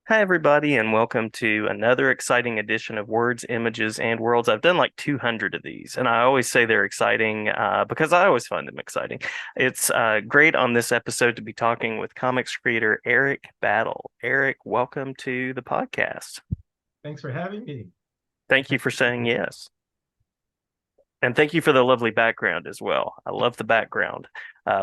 Hi, everybody, and welcome to another exciting edition of Words, Images, and Worlds. I've done like 200 of these, and I always say they're exciting because I always find them exciting. It's great on this episode to be talking with comics creator Eric Battle. Eric, welcome to the podcast. Thanks for having me. Thank you for saying yes. And thank you for the lovely background as well. I love the background.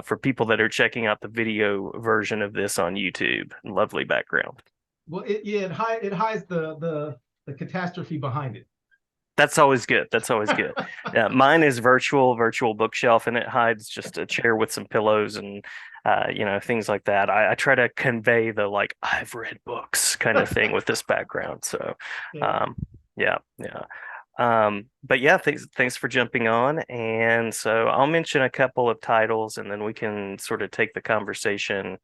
For people that are checking out the video version of this on YouTube, lovely background. Well, it hides the catastrophe behind it. That's always good. That's always good. Yeah, mine is virtual bookshelf, and it hides just a chair with some pillows and things like that. I try to convey the like I've read books kind of thing with this background. So, Yeah. um, yeah, yeah. But yeah, thanks for jumping on. And so I'll mention a couple of titles, and then we can sort of take the conversation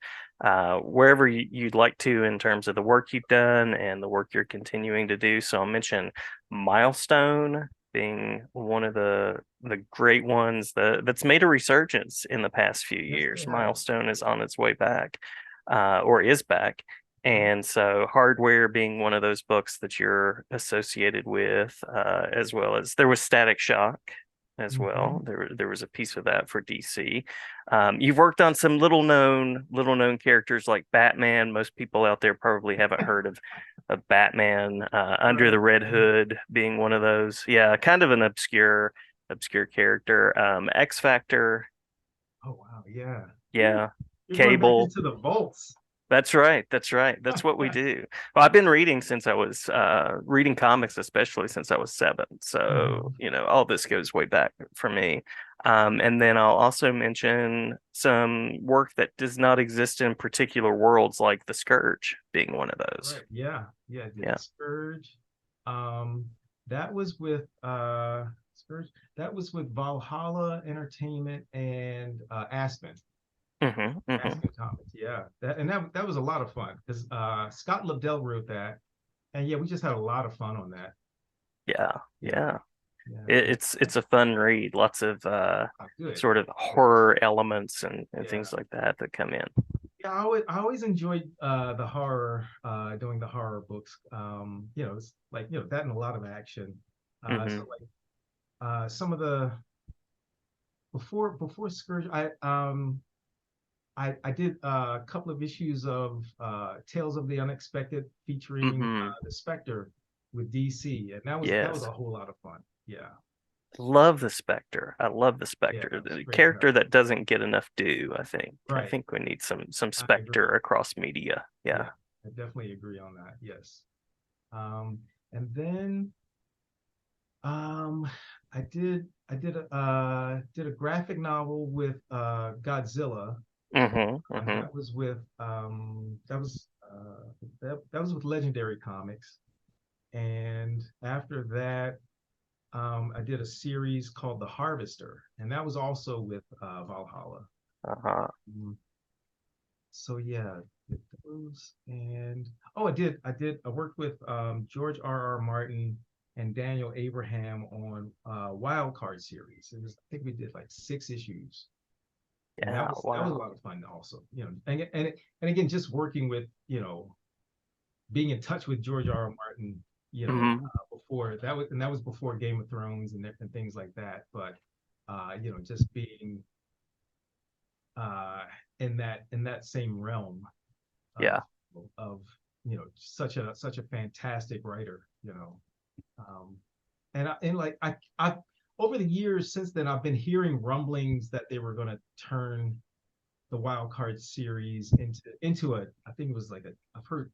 wherever you'd like to in terms of the work you've done and the work you're continuing to do. So I'll mention Milestone being one of the great ones that's made a resurgence in the past few Yes, they years. have. Milestone is on its way back, or is back. Mhm. And so Hardware being one of those books that you're associated with, as well as there was Static Shock as well. Mhm. There was a piece of that for DC. You've worked on some little known characters like Batman. Most people out there probably haven't heard of Batman. Under Right. the Red Hood being one of those. Yeah, kind of an obscure character. X Factor. Oh wow, yeah. Ooh, Yeah. you're going back Cable. into the vaults. That's right. That's right. That's what we do. Well, I've been reading since I was reading comics, especially since I was 7. So, Mhm. all this goes way back for me. And then I'll also mention some work that does not exist in particular worlds, like The Scourge being one of those. Right. Yeah. Yeah. I did Yeah. the Scourge. Um, that was with Scourge. That was with Valhalla Entertainment and Aspen. Hmm. Aspen Comics. Yeah. That was a lot of fun because Scott Lobdell wrote that. And yeah, we just had a lot of fun on that. Yeah. Yeah. Yeah. Yeah. It's a fun read. Lots of Good. sort of Good. horror elements and Yeah. things like that come in. Yeah, I always enjoyed the horror, doing the horror books. It's like, that and a lot of action. So Hmm. like some of the before Scourge, I did a couple of issues of Tales of the Unexpected featuring Hmm. the Spectre with DC, and that was Yes. a whole lot of fun. Yeah. Love the Spectre. I love the Yeah, Spectre. it was The great character character. that doesn't get enough due, I think. I Right. think we need some I Spectre agree. across media. Yeah, Yeah. I definitely agree on that. Yes. And then I did a graphic novel with Godzilla. Hmm. That was with that was with Legendary Comics. And after that, I did a series called The Harvester, and that was also with Valhalla. Uh-huh. Mm, So yeah, did those. And oh, I worked with George R. R. Martin and Daniel Abraham on Wild Card series. I think we did like 6 issues, and that Yeah. was that was a Wow. lot of fun also. And again, just working with, being in touch with George R. R. Martin, Hmm. before that was before Game of Thrones and things like that. But just being uh, in that same realm of Yeah. of such a fantastic writer. Um, and like I over the years since then, I've been hearing rumblings that they were going to turn the Wild Card series into a, I think it was like a, I've heard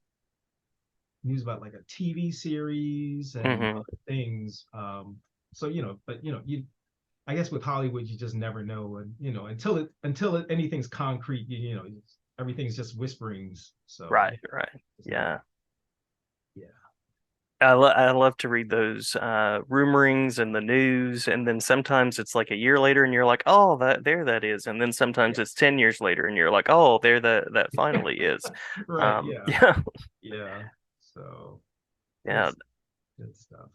news about like a TV series and Hmm. other things. So but I guess with Hollywood, you just never know, and anything's concrete, everything's just whisperings. So Right. yeah, Right. just never. Yeah. Yeah. I love to read those rumorings and the news, and then sometimes it's like a year later, and you're like, "Oh, that is," and then sometimes Yeah. it's 10 years later, and you're like, "Oh, there that finally is." Right. Yeah. Yeah, Yeah. So yeah. good stuff.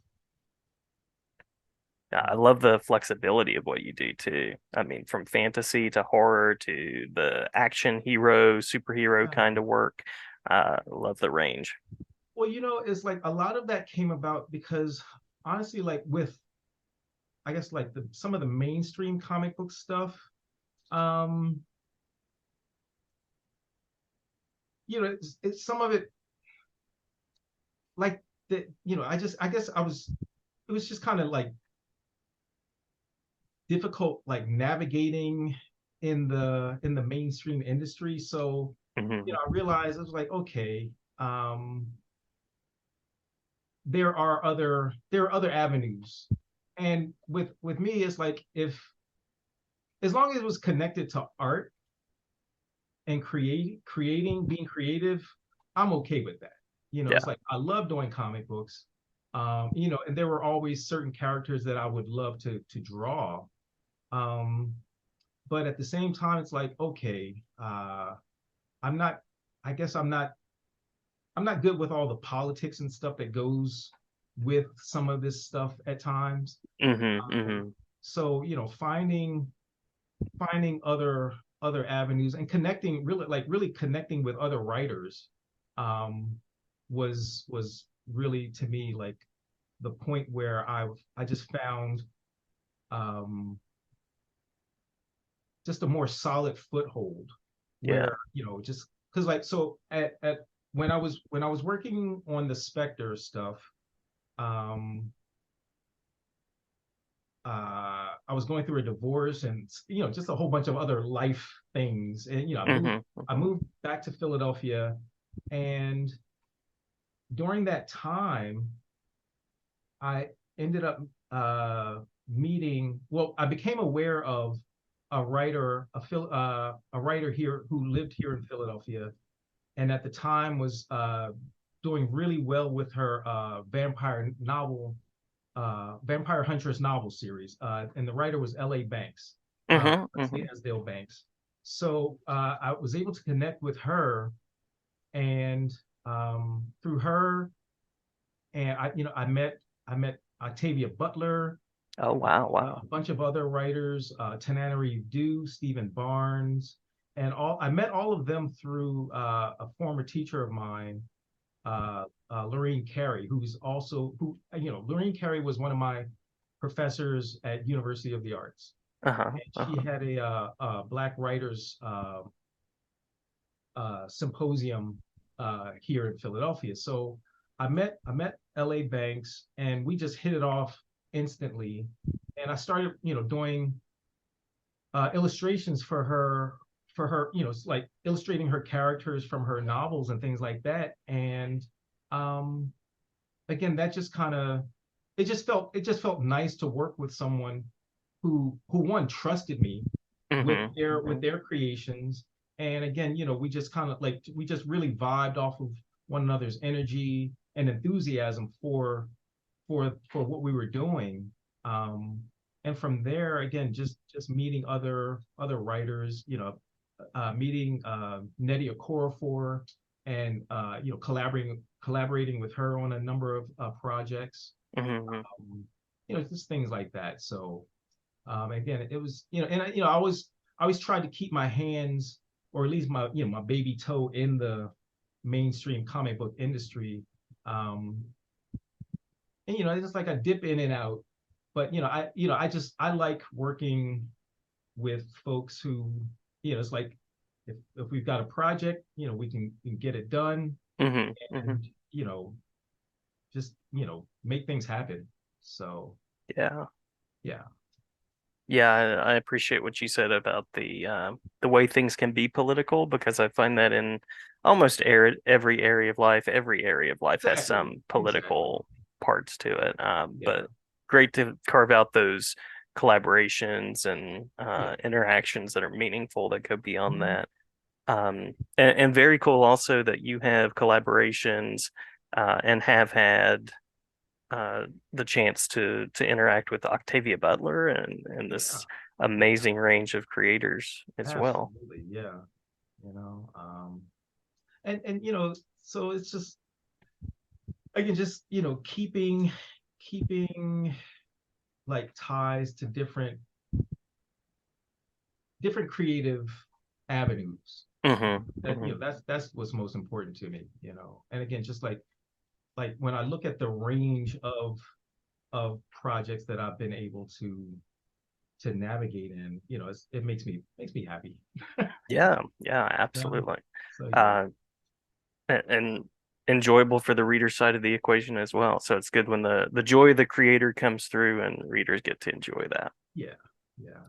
Yeah, I Uh, love the flexibility of what you do too. I mean, from fantasy to horror to the action hero, superhero yeah. kind of work. love the range. Well, it's like a lot of that came about because honestly, like with I guess like some of the mainstream comic book stuff, um, it's some of it like that, I guess it was just kind of like difficult like navigating in the mainstream industry. So, Hmm. I realized I was like, okay, um, there are other avenues. And with me, it's like if as long as it was connected to art and creating, being creative, I'm okay with that. It's Yeah. like I love doing comic books. And there were always certain characters that I would love to draw. Um, but at the same time, it's like, okay, I'm not, I guess I'm not good with all the politics and stuff that goes with some of this stuff at times. Hmm. Um, Hmm. so, finding other avenues and connecting, really connecting with other writers, um, was really to me like the point where I just found, um, just a more solid foothold Yeah. where, just because like so at when I was working on the Spectre stuff, um I was going through a divorce and just a whole bunch of other life things, and I moved Hmm. I Hmm. moved back to Philadelphia, and during that time I ended up meeting, well, I became aware of a writer here who lived here in Philadelphia, and at the time was doing really well with her Vampire Huntress novel series, and the writer was L.A. Banks, Hmm. Leslie Hmm. Esdale Banks. So I was able to connect with her, and through her, and I met Octavia Butler, Oh, wow. a Wow. bunch of other writers, Tananarive Due, Stephen Barnes, and all. I met all of them through a former teacher of mine, Lorraine Carey, Lorraine Carey was one of my professors at University of the Arts. Uh-huh. And she Uh-huh. had a Black Writers symposium here in Philadelphia. So I met L.A. Banks, and we just hit it off instantly. And I started, doing illustrations for her, like illustrating her characters from her novels and things like that. And um, again, that just kind of it just felt nice to work with someone who one trusted me with Hmm. their with Hmm. their creations. And again, we just kind of like we just really vibed off of one another's energy and enthusiasm for what we were doing. um and from there, again, just meeting other writers, meeting Nnedi Okorafor, and collaborating with her on a number of projects, Hmm. just things like that. So again, it was, and I always tried to keep my hands, or at least my baby toe in the mainstream comic book industry. Um, and it's just like I dip in and out, but I like working with folks who, it's like if we've got a project, we can get it done, Hmm. Hmm. and just make things happen. So Yeah. yeah. Yeah, I appreciate what you said about the way things can be political, because I find that in almost every area of life, every area of life has Exactly. some Exactly. political parts to it. Yeah. But great to carve out those collaborations and Yeah. interactions that are meaningful that go beyond Mhm. that. And very cool also that you have collaborations and have had the chance to interact with Octavia Butler and Yeah. this amazing range of creators as well. Absolutely. Yeah. You know, and so it's just, again, just keeping like ties to different creative avenues. Hmm. That's what's most important to me, and again, just like when I look at the range of projects that I've been able to navigate in, it makes me happy. Yeah, yeah, Yeah. absolutely. So yeah. Uh, and enjoyable for the reader side of the equation as well. So it's good when the joy of the creator comes through and readers get to enjoy that. Yeah. Yeah.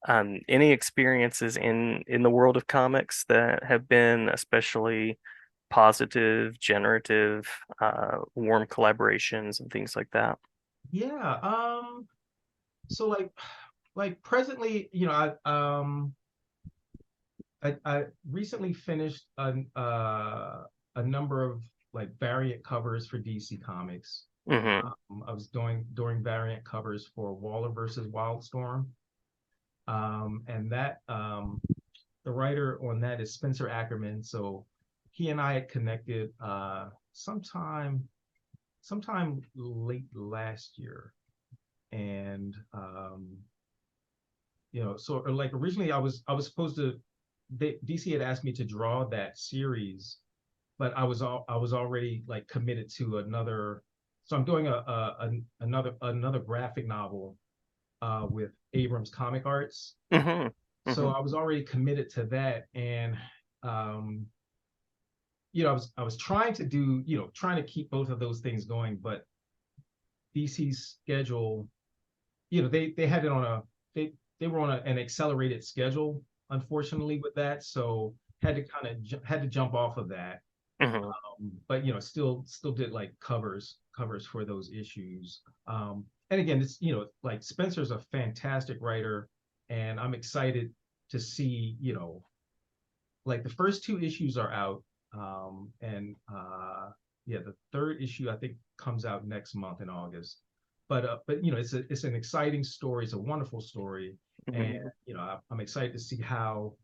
Yeah. Any experiences in the world of comics that have been especially positive, generative, warm collaborations and things like that? Yeah. So like presently, I recently finished a number of like variant covers for DC Comics. Hmm. I was doing variant covers for Waller versus Wildstorm. And that the writer on that is Spencer Ackerman. So he and I had connected sometime late last year. And so like originally I was supposed to DC had asked me to draw that series, but I was already like committed to another. So I'm doing another graphic novel with Abrams Comic Arts. Hmm. So Hmm. I was already committed to that, and um, I was trying to do trying to keep both of those things going, but DC's schedule, they had it on a they were on an accelerated schedule, unfortunately, with that, so had to jump off of that. Hmm. But still did like covers for those issues. And again, it's like Spencer's a fantastic writer, and I'm excited to see like the first two issues are out, and yeah, the third issue I think comes out next month in August. But it's an exciting story. It's a wonderful story, and Hmm. I'm excited to see how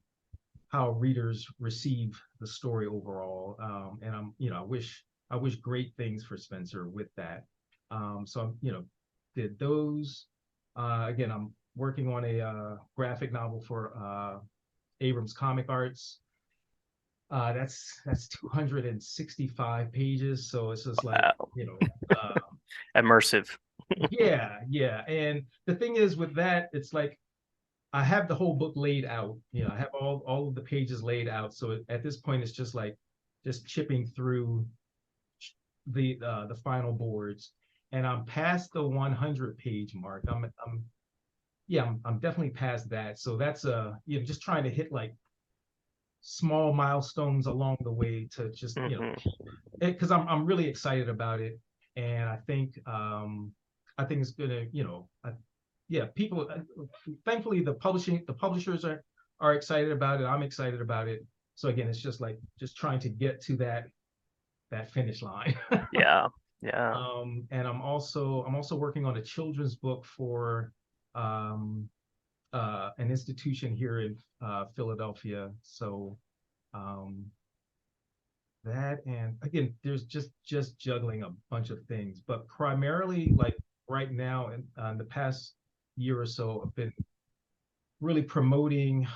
readers receive the story overall. And I wish great things for Spencer with that. So did those. Again, I'm working on a graphic novel for Abrams Comic Arts. That's 265 pages, so it's just like Wow. uh, Immersive. yeah, yeah. And the thing is with that, it's like I have the whole book laid out. I have all of the pages laid out. So at this point, it's just like just chipping through the final boards, and I'm past the 100 page mark. I'm definitely past that. So that's just trying to hit like small milestones along the way to just Hmm. because I'm really excited about it, and I think it's gonna yeah, people. Thankfully, the publishers are excited about it. I'm excited about it. So again, it's just like just trying to get to that finish line. Yeah. Yeah. And I'm also working on a children's book for um, an institution here in Philadelphia. So um, that, and again, there's just juggling a bunch of things, but primarily like right now in the past year or so, I've been really promoting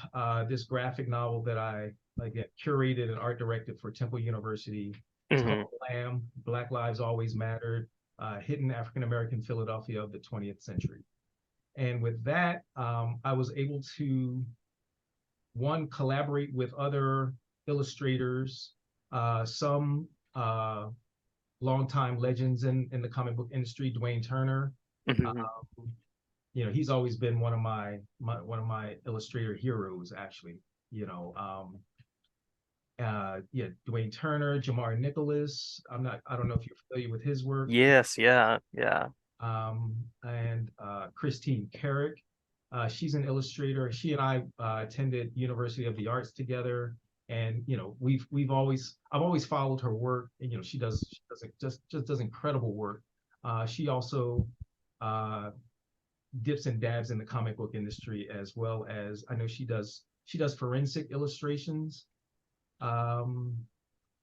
this graphic novel that I like curated and art directed for Temple University. It's called Hmm. Lamb, Black Lives Always Mattered, Hidden African American Philadelphia of the 20th Century. And with that, I was able to one collaborate with other illustrators, some longtime legends in the comic book industry, Dwayne Turner. Hmm. Um, he's always been one of my illustrator heroes, actually. You know, yeah, Dwayne Turner, Jamar Nicholas. I don't know if you're familiar with his work. Yes. Yeah. Yeah. And Christine Carrick. She's an illustrator. She and I attended University of the Arts together, and I've always followed her work. And, she just does incredible work. She also uh, dips and dabs in the comic book industry, as well as I know she does forensic illustrations. Um,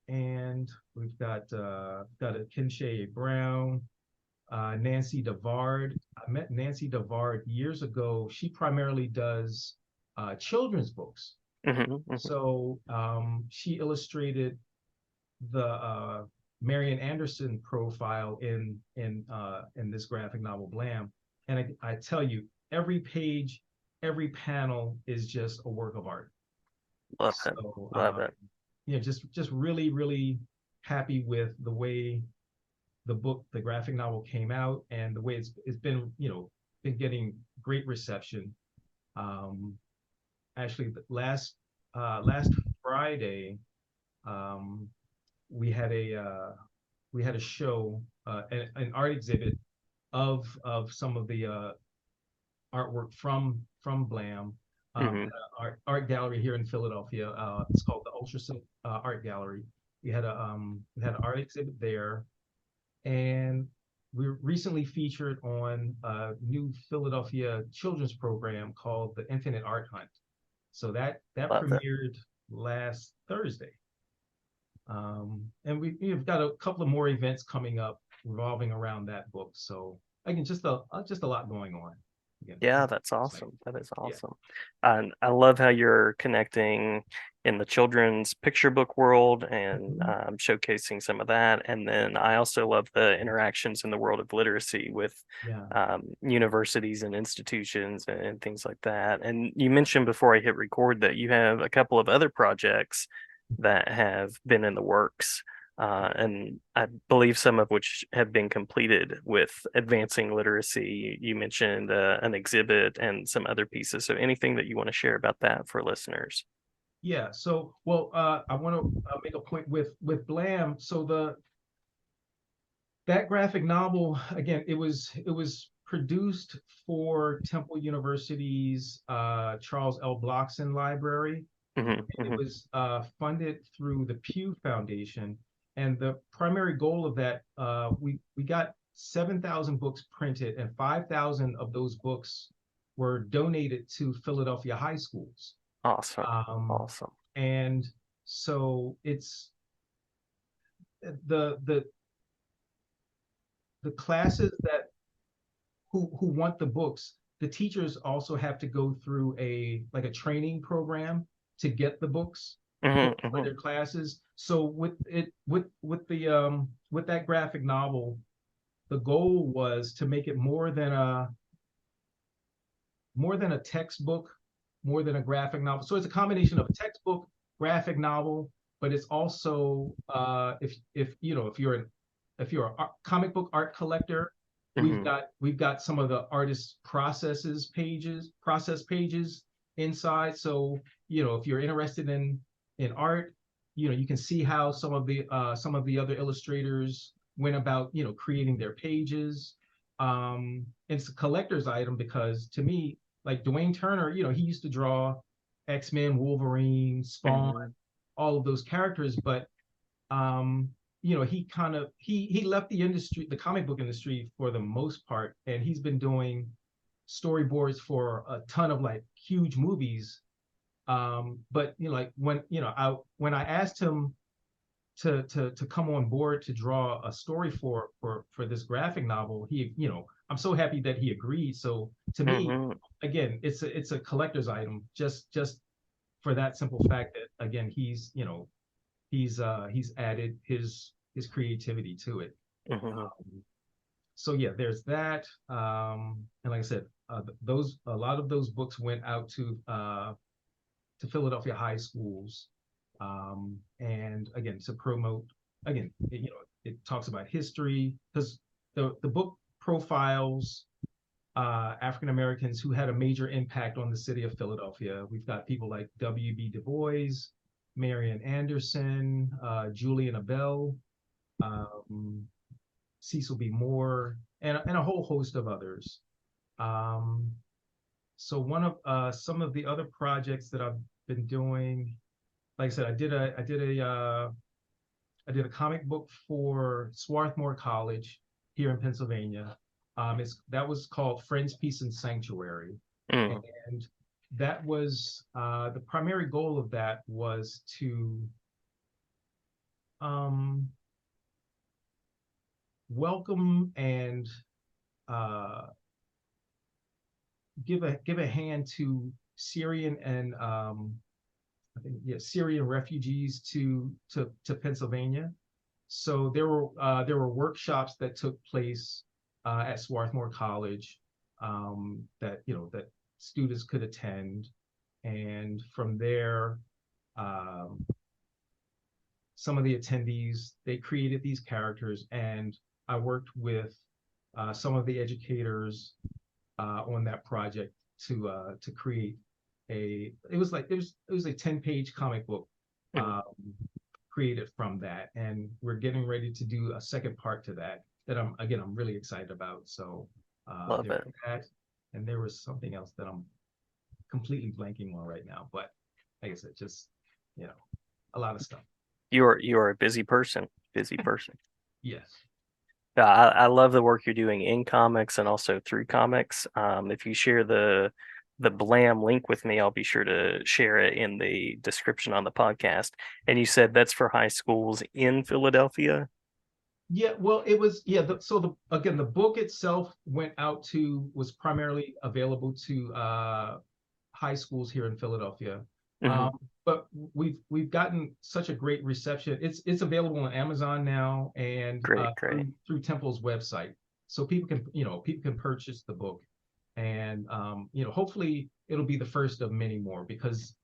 and we've got a Kinshay Brown, Nancy Davard. I met Nancy Davard years ago. She primarily does children's books. Hmm. Hmm. So she illustrated the Marian Anderson profile in this graphic novel Blam, and I tell you, every page, every panel is just a work of art. Love it. So Love it. just really really happy with the way the book, the graphic novel came out, and the way it's been been getting great reception. Um, Actually, last Friday, um, we had a show, an art exhibit of some of the artwork from Blam at Hmm. an art gallery here in Philadelphia. It's called the Ultrasound Art Gallery. We had an art exhibit there, and we were recently featured on a new Philadelphia children's program called the Infinite Art Hunt. So that Love it. premiered last Thursday. And we've got a couple of more events coming up revolving around that book. So again, just a lot going on. Again, Yeah, that's exciting. awesome. That is Yeah. awesome. And I love how you're connecting in the children's picture book world and Mhm. showcasing some of that. And then I also love the interactions in the world of literacy with Yeah. universities and institutions and things like that. And you mentioned before I hit record that you have a couple of other projects that have been in the works. And I believe some of which have been completed with advancing literacy. You mentioned an exhibit and some other pieces. So anything that you want to share about that for listeners? Yeah. So, well, I want to make a point with Blam. So the that graphic novel, again, it was produced for Temple University's Charles L. Blockson Library. Hmm. It Hmm. was funded through the Pew Foundation, and the primary goal of that, we got 7,000 books printed, and 5,000 of those books were donated to Philadelphia high schools. Awesome. Um, Awesome. and so it's the the classes that who want the books, the teachers also have to go through a like a training program to get the books Hmm. for Hmm. their classes. So with that graphic novel, the goal was to make it more than a textbook, more than a graphic novel. So it's a combination of a textbook, graphic novel, but it's also if you're a comic book art collector, Hmm. we've got some of the artist process pages inside. So if you're interested in art, you can see how some of the other illustrators went about creating their pages. It's a collector's item because to me, like Dwayne Turner, he used to draw X-Men, Wolverine, Spawn, Hmm. all of those characters, but he kind of he left the industry, the comic book industry for the most part, and he's been doing storyboards for a ton of like huge movies. But like when I asked him to come on board to draw a story for this graphic novel, I'm so happy that he agreed. So to me, Hmm. again, it's a collector's item just for that simple fact that again he's added his creativity to it. Hmm. So yeah, there's that. And like I said, those a lot of those books went out to Philadelphia high schools, and again to promote. Again, it talks about history because the book profiles African Americans who had a major impact on the city of Philadelphia. We've got people like W.B. Du Bois, Marian Anderson, Julian Abel, um, Cecil B. Moore, and a whole host of others. Um, so one of some of the other projects that I've been doing, like I said, I did a comic book for Swarthmore College here in Pennsylvania. That was called Friends, Peace, and Sanctuary, Hmm. and that was the primary goal of that was to um, welcome and uh, give a hand to Syrian and I think, yeah, Syrian refugees to Pennsylvania. So there were workshops that took place at Swarthmore College, that that students could attend, and from there, um, some of the attendees, they created these characters, and I worked with some of the educators on that project to create it was a 10-page comic book Mhm. um, created from that, and we're getting ready to do a second part to that I'm really excited about. So Love there's it. that, and there was something else that I'm completely blanking on right now, but like I said, just you know, a lot of stuff. You are a busy person. Yes. Yeah, I love the work you're doing in comics and also through comics. If you share the Blam link with me, I'll be sure to share it in the description on the podcast. And you said that's for high schools in Philadelphia? Yeah, well, it was, yeah. So again, the book itself was primarily available to high schools here in Philadelphia. Hmm. But we've gotten such a great reception. It's available on Amazon now, and Great, great. through Temple's website, so people can purchase the book, and hopefully it'll be the first of many more, because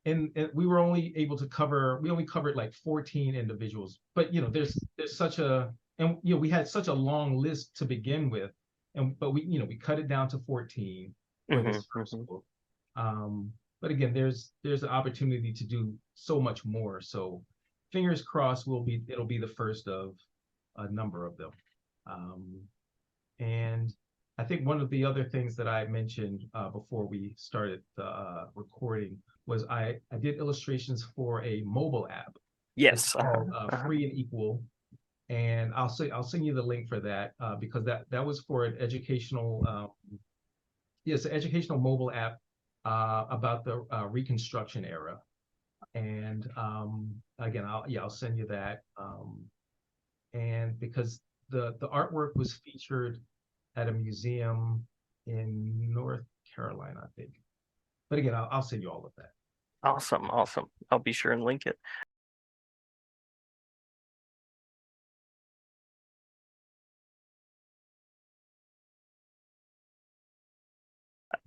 and we only covered like 14 individuals, but there's such a and we had such a long list to begin with, and but we cut it down to 14 for Hmm. this first Hmm. book. But again, there's an opportunity to do so much more, so fingers crossed it'll be the first of a number of them. um, and I think one of the other things that I mentioned before we started the recording was I did illustrations for a mobile app. It's Yes. called Uh-huh. Free and Equal, and I'll send you the link for that, because that was for an educational yes, an educational mobile app about the Reconstruction era. And again, I'll send you that. And because the artwork was featured at a museum in North Carolina, I think. But again, I'll send you all of that. Awesome, awesome. I'll be sure and link it.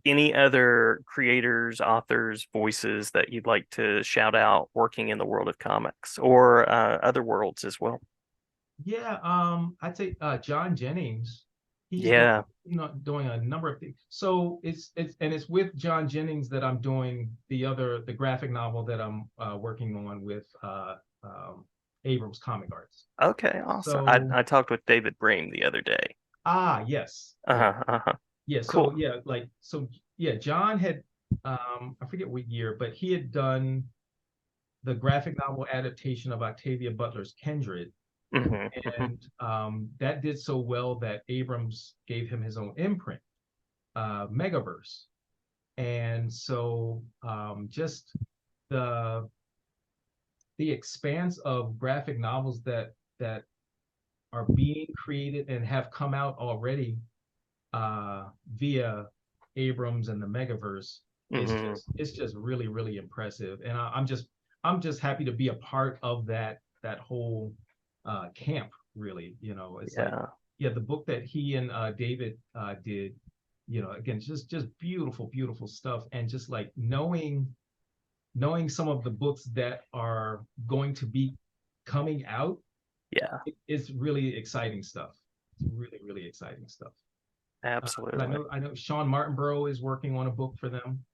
Any other creators, authors, voices that you'd like to shout out working in the world of comics or other worlds as well? Yeah, I'd say John Jennings. He's doing Yeah. doing a number of things. So it's with John Jennings that I'm doing the graphic novel that I'm working on with Abrams Comic Arts. Okay, awesome. So I talked with David Bream the other day. yes, yeah, Uh-huh, uh-huh. yeah. Cool. So yeah, John had I forget what year, but he had done the graphic novel adaptation of Octavia Butler's Kindred, Hmm. Hmm. and that did so well that Abrams gave him his own imprint, Megaverse. And so just the the expanse of graphic novels that are being created and have come out already via Abrams and the Megaverse is Hmm. just really impressive, and I'm just happy to be a part of that whole camp. Really, it's like, Yeah. yeah, the book that he and David did, again, just beautiful stuff, and just like knowing some of the books that are going to be coming out, Yeah. it's really exciting stuff. It's really exciting stuff. And Absolutely. I know Sean Martinborough is working on a book for them,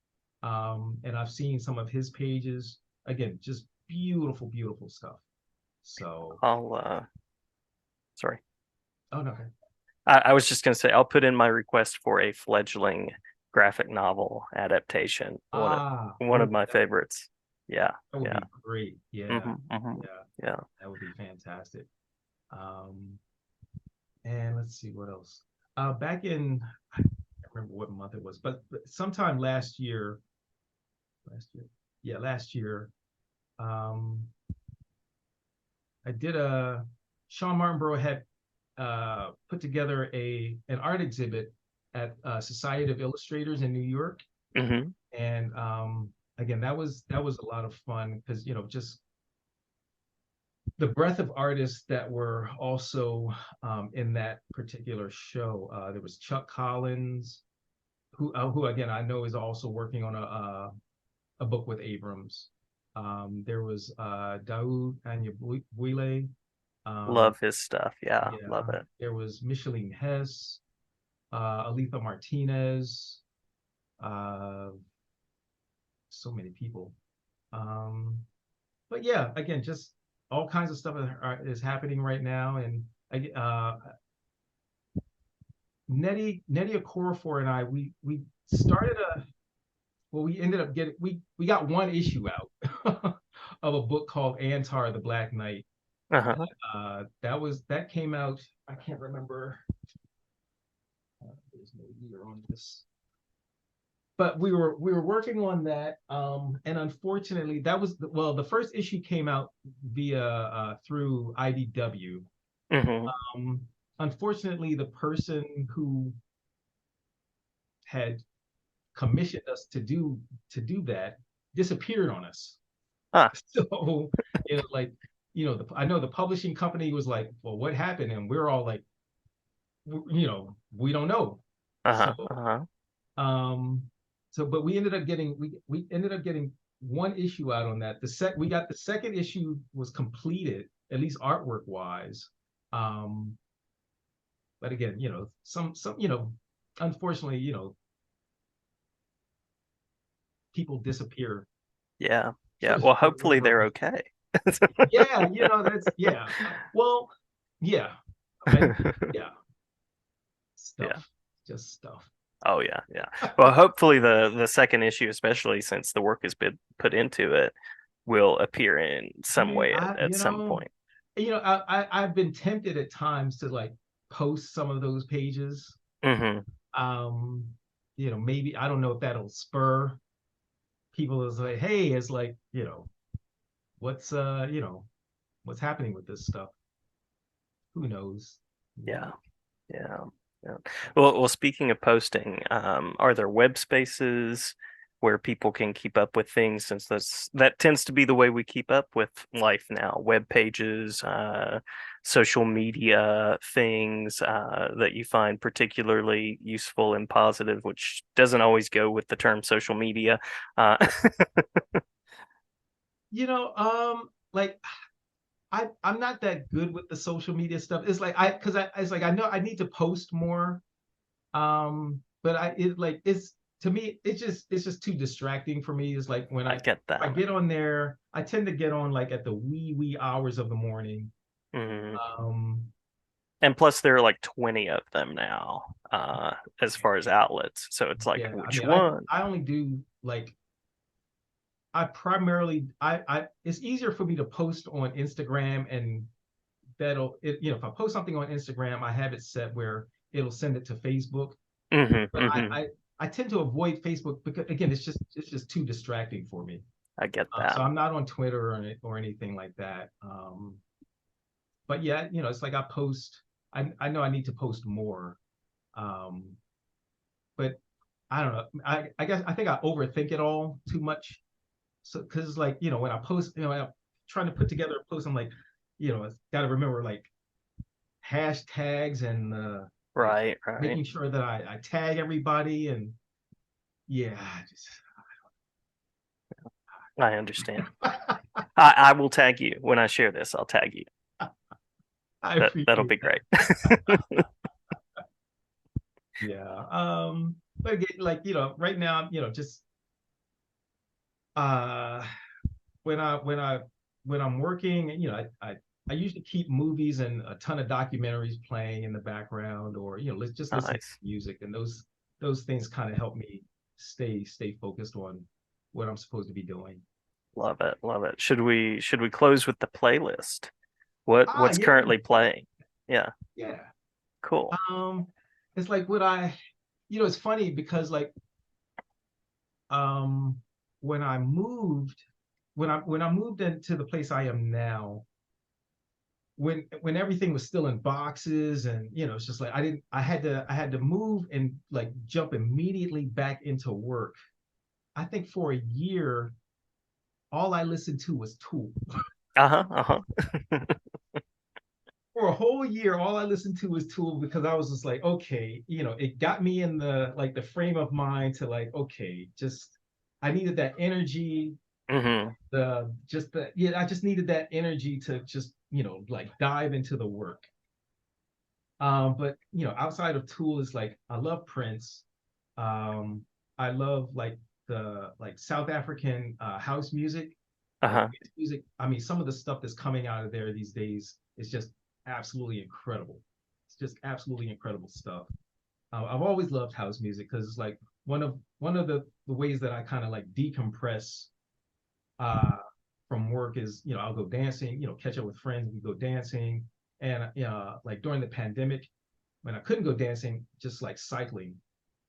and I've seen some of his pages. Again, just beautiful stuff. So, I'll sorry. oh no, I was just gonna say I'll put in my request for a fledgling graphic novel adaptation. One of oh, my favorites. Yeah. that would Yeah. be great. Yeah, Hmm. Hmm. yeah, Yeah. that would be fantastic. Um, and let's see what else. Back in, I can't remember what month it was, but sometime last year, yeah, last year, um, I did a Sean Martinborough had put together an art exhibit at Society of Illustrators in New York, Hmm. and again, that was a lot of fun because just the breadth of artists that were also in that particular show. There was Chuck Collins, who again I know is also working on a book with Abrams. There was Daoud Anyabwile. Love his stuff. Yeah, love Yeah, it. there was Micheline Hess, Aletha Martinez, uh, so many people. Um, but yeah, again, just all kinds of stuff is happening right now, and Nnedi Okorafor and I we started a well, we ended up getting we got one issue out of a book called Antar the Black Knight. Uh-huh. That came out. I can't remember. There's no year on this, but we were working on that. And unfortunately, that was the first issue came out via through IDW. Hmm. Um, Unfortunately, the person who had commissioned us to do that disappeared on us. Ah, So, like, I know the publishing company was like, "Well, what happened?" And we're all like, we don't know. So, uh-huh, uh-huh. um, but we ended up getting one issue out on that. We got the second issue was completed, at least artwork wise. Um, but again, unfortunately, people disappear Yeah. Yeah. Well, for hopefully whatever they're reason. okay. Yeah, that's yeah. Well, yeah, I yeah, Yeah. stuff, just stuff. Oh yeah, yeah. Well, hopefully the second issue, especially since the work has been put into it, will appear in I some mean, way at some point. I've been tempted at times to like post some of those pages. Hmm. Um, maybe I don't know if that'll spur people to say, hey, it's like, what's what's happening with this stuff? Who knows? Yeah. Yeah. Yeah. Well, speaking of posting, are there web spaces where people can keep up with things since that tends to be the way we keep up with life now, web pages, social media things, that you find particularly useful and positive, which doesn't always go with the term social media. Uh, Like I'm not that good with the social media stuff. It's like I because I it's like I know I need to post more. But it's to me it's just too distracting for me. It's like when I get I that. get on there, I tend to get on like at the wee hours of the morning. Mhm. Um, And plus, there are like 20 of them now, as far as outlets. So it's like, yeah, I which mean I one? I only do like I primarily I it's easier for me to post on Instagram and if I post something on Instagram, I have it set where it'll send it to Facebook. Hmm. But Hmm. I tend to avoid Facebook because again, it's just too distracting for me. I get So that. I'm not on Twitter or anything like that. But yeah, it's like I post. I know I need to post more. Um, but I don't know. I guess I think I overthink it all too much. So because it's like when I post, I'm trying to put together a post. I'm like, I got to remember like hashtags and like Right, right. making sure that I tag everybody and yeah, I understand. I will tag you when I share this. I'll tag you. I That'll appreciate be that. great. Yeah. But again, like, right now, just uh when I when I when I'm working, I usually keep movies and a ton of documentaries playing in the background or, let's just listen to Nice. music and those things kind of help me stay focused on what I'm supposed to be doing. Love it. Love it. Should we close with the playlist? What's Yeah, currently playing? Yeah, yeah. cool. Um, it's like it's funny because like um when I moved when I moved into the place I am now, when everything was still in boxes and it's just like I had to move and like jump immediately back into work. I think for a year, all I listened to was Tool. Uh-huh, uh-huh. For a whole year, all I listened to was Tool because I was just like, okay, it got me in the frame of mind to like, okay, just I needed that energy, Hmm. I just needed that energy to just, like dive into the work. But outside of Tool is like I love Prince. Um, I love like the like South African house music, like Uh-huh. music. I mean, some of the stuff that's coming out of there these days is just absolutely incredible. It's just absolutely incredible stuff. I've always loved house music because it's like one of the ways that I kind of like decompress uh, from work is, I'll go dancing, catch up with friends, we go dancing, and like during the pandemic when I couldn't go dancing, just like cycling,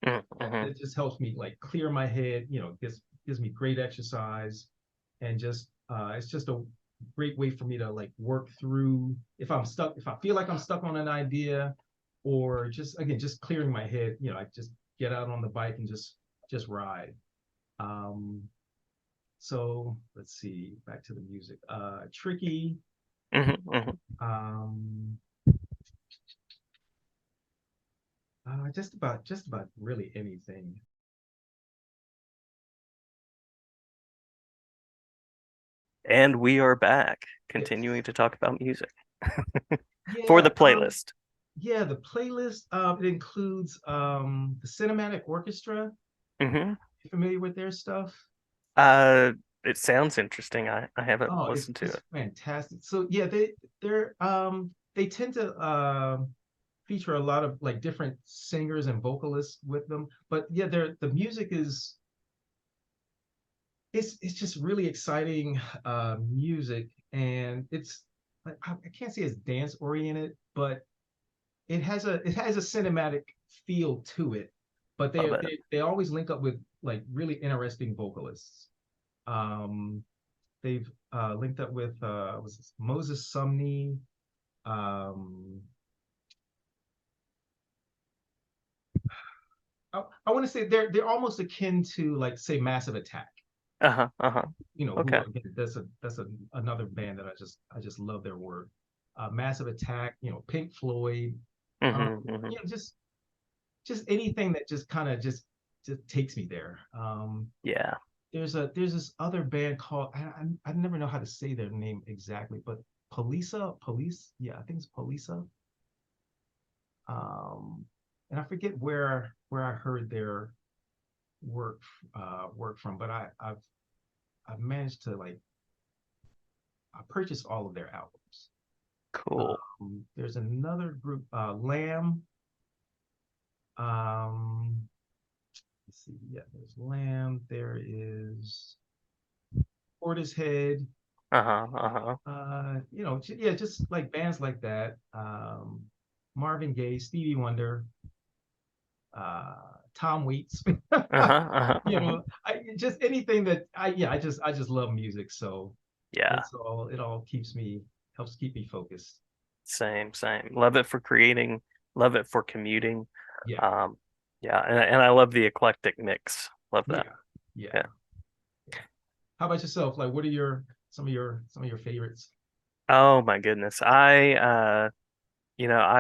Mm-hmm. it just helps me like clear my head, gives me great exercise, and just it's just a great way for me to like work through if I feel like I'm stuck on an idea, or just again just clearing my head, I just get out on the bike and just ride. Um, so let's see, back to the music. Tricky, Hmm. Hmm. um, just about really anything. And we are back, Yes. continuing to talk about music for the Yeah, playlist. yeah, the playlist it includes the Cinematic Orchestra. Hmm. You familiar with their stuff? Uh, it sounds interesting. I haven't Oh, it's listened to it's it. fantastic. So yeah, they tend to feature a lot of like different singers and vocalists with them. But yeah, the music is it's just really exciting music, and it's I can't say it's dance oriented, but it has a cinematic feel to it, but Love they it. they, they always link up with like really interesting vocalists. Um, they've linked up with was this Moses Sumney. Um, I want to say they're almost akin to like say Massive Attack. Uh-huh, uh-huh. Who Okay. again, another band that I just love their work. Massive Attack, Pink Floyd, Hmm. Hmm. just anything that just kind of just takes me there. Yeah. There's this other band called I never know how to say their name exactly, but Police, yeah, I think it's Polisa. Um, and I forget where I heard their work work from, but I've managed to like I purchased all of their albums. Cool. There's another group, Lamb. Um, let's see, yeah, there's Lamb. There is Portishead. Uh-huh, uh-huh. Yeah, just like bands like that. Marvin Gaye, Stevie Wonder, Tom Waits. Uh-huh, uh-huh, uh-huh. I just anything that I just love music, so Yeah. it all helps keep me focused. Same, same. Love it for creating, love it for commuting. Yeah, Um, yeah, and I love the eclectic mix. Love that. yeah, yeah, Yeah. yeah. How about yourself? Like, what are some of your favorites? Oh my goodness. I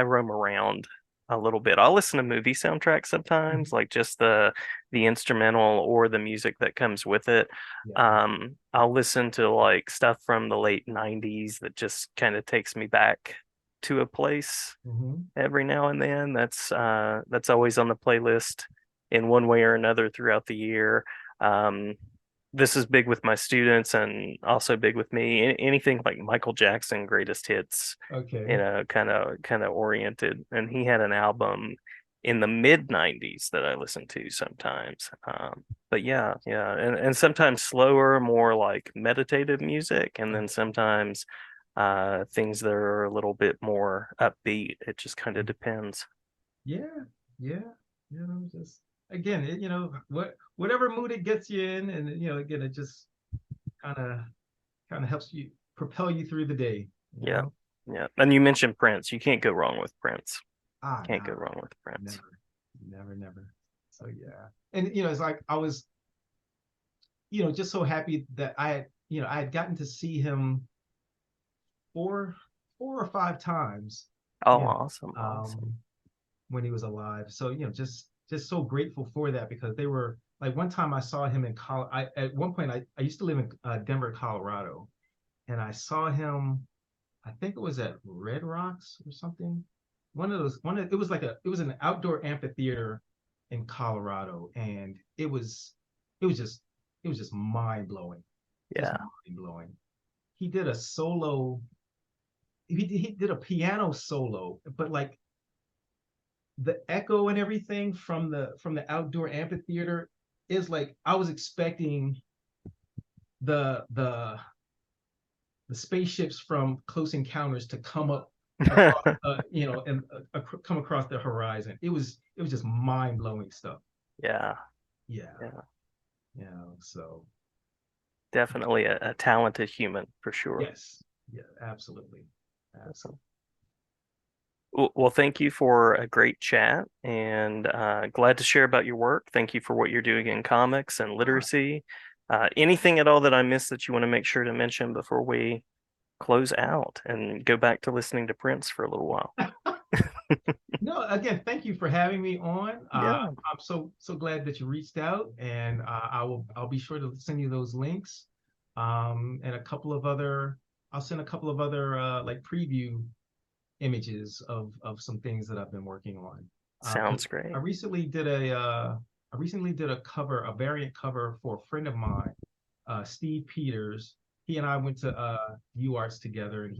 roam around a little bit. I'll listen to movie soundtracks sometimes, Mhm. like just the instrumental or the music that comes with it. Yeah. I'll listen to like stuff from the late 90s that just kind of takes me back to a place Hmm. every now and then. That's always on the playlist in one way or another throughout the year. Um, this is big with my students and also big with me. Anything like Michael Jackson greatest hits, Okay. kind of oriented. And he had an album in the mid 90s that I listen to sometimes. But yeah, yeah. And sometimes slower, more like meditative music, and then Okay. sometimes things that are a little bit more upbeat. It just kind of depends. Yeah, yeah. Just again, whatever mood it gets you in, and again, it just kind of kind of helps you propel you through the day. You Yeah. know? Yeah. And you mentioned Prince. You can't go wrong with Prince. Can't go Nah, wrong with Prince. never, never, never. So yeah, and it's like I was. just so happy that I had gotten to see him four, 4 or 5 times, Oh, you know, awesome, awesome. when he was alive. So, just so grateful for that because they were like one time I saw him in at one point I used to live in Denver, Colorado, and I saw him. I think it was at Red Rocks or something. It was it was an outdoor amphitheater in Colorado, and it was just it was just mind blowing, just Yeah. mind blowing. He did a solo. He did a piano solo, but like the echo and everything from the outdoor amphitheater is like I was expecting the the the spaceships from Close Encounters to come up across, and come across the horizon. It was just mind blowing stuff. Yeah. Yeah, Yeah. So Definitely a talented human for sure. yes, yeah, absolutely, Awesome. absolutely. Well, thank you for a great chat and glad to share about your work. Thank you for what you're doing in comics and Ah, literacy. Anything at all that I missed that you want to make sure to mention before we close out and go back to listening to Prince for a little while? no, again, thank you for having me on. Yeah, I'm so glad that you reached out, and I'll be sure to send you those links, and a couple of other. I'll send a couple of other like preview images of some things that I've been working on. Because sounds great. I recently did a cover, a variant cover for a friend of mine, Steve Peters. He and I went to UArts together, and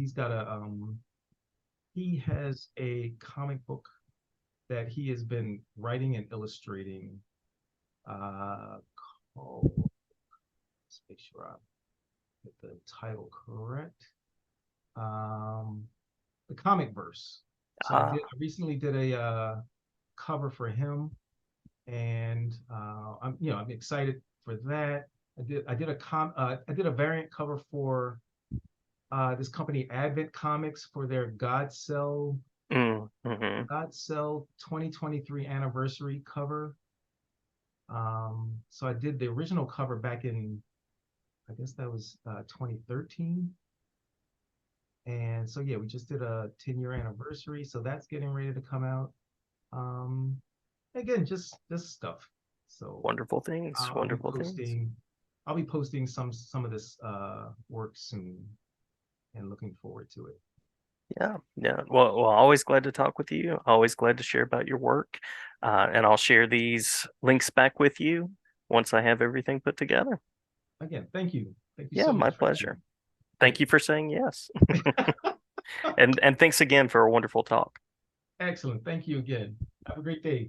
he has a comic book that he has been writing and illustrating. Uh, called, let's make sure I get the title correct. Um, the Comic Verse. So I recently did a cover for him, and I'm excited for that. I did a variant cover for this company Advent Comics for their Mm-hmm. God Cell 2023 anniversary cover. So I did the original cover back in, I guess that was 2013. And so yeah, we just did a 10-year anniversary, so that's getting ready to come out. Um, Again, just stuff. So Wonderful things, I'll be wonderful things. posting some of this work soon, and looking forward to it. Yeah, yeah. Well, always glad to talk with you. Always glad to share about your work. And I'll share these links back with you once I have everything put together. Again, thank you Yeah, so my much for having pleasure. me. Thank Great. you for saying yes. And thanks again for a wonderful talk. Excellent. Thank you again. Have a great day.